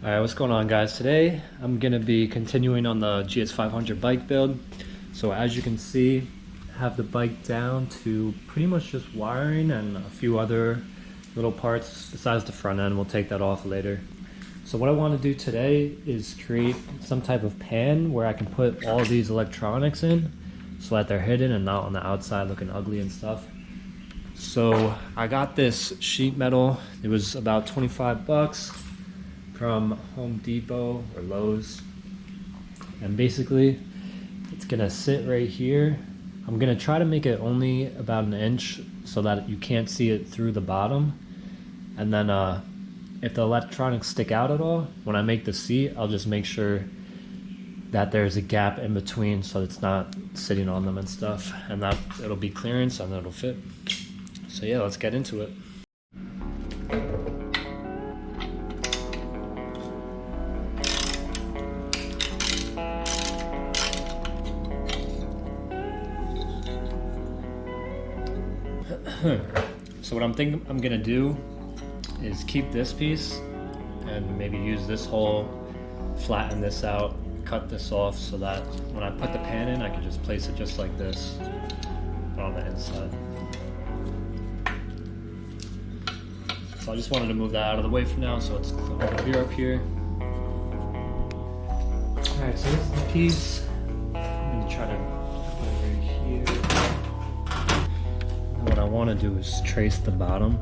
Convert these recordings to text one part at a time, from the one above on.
Alright, what's going on, guys? Today I'm going to be continuing on the GS500 bike build. So as you can see, I have the bike down to pretty much just wiring and a few other little parts besides the front end. We'll take that off later. So what I want to do today is create some type of pan where I can put all these electronics in so that they're hidden and not on the outside looking ugly and stuff. So I got this sheet metal. It was about 25 bucks. From Home Depot or Lowe's, and basically it's gonna sit right here. I'm gonna try to make it only about an inch so that you can't see it through the bottom, and then if the electronics stick out at all, when I make the seat, I'll just make sure that there's a gap in between so it's not sitting on them and stuff, and that it'll be clearance and it'll fit. So yeah, let's get into it. So what I'm thinking I'm gonna do is keep this piece and maybe use this hole, flatten this out, cut this off so that when I put the pan in, I can just place it just like this on the inside. So I just wanted to move that out of the way for now so it's over here up here. Alright, so this is the piece. I'm gonna try to put it right here. What I want to do is trace the bottom.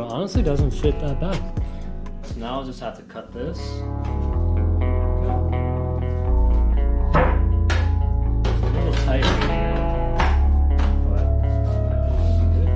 Honestly doesn't fit that bad. So now I'll just have to cut this. A little tight right here. But I think it'll be good.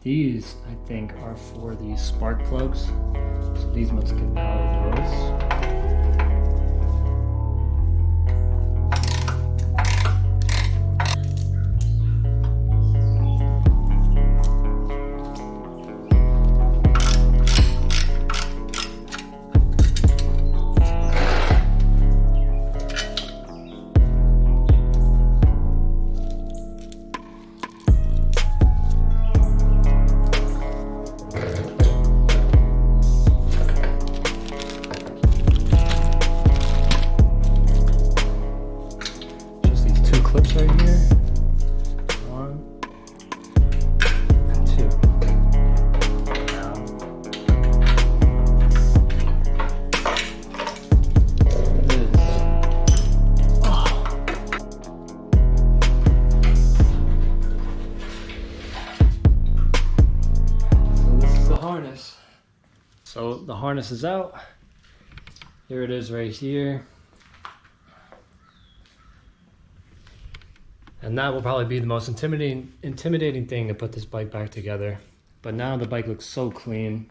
these, I think, are for the spark plugs. So these must get power those. Clips right here. 1 and 2. Now, it is. Oh. So this is the harness. So the harness is out. Here it is right here. And that will probably be the most intimidating thing to put this bike back together. But now the bike looks so clean.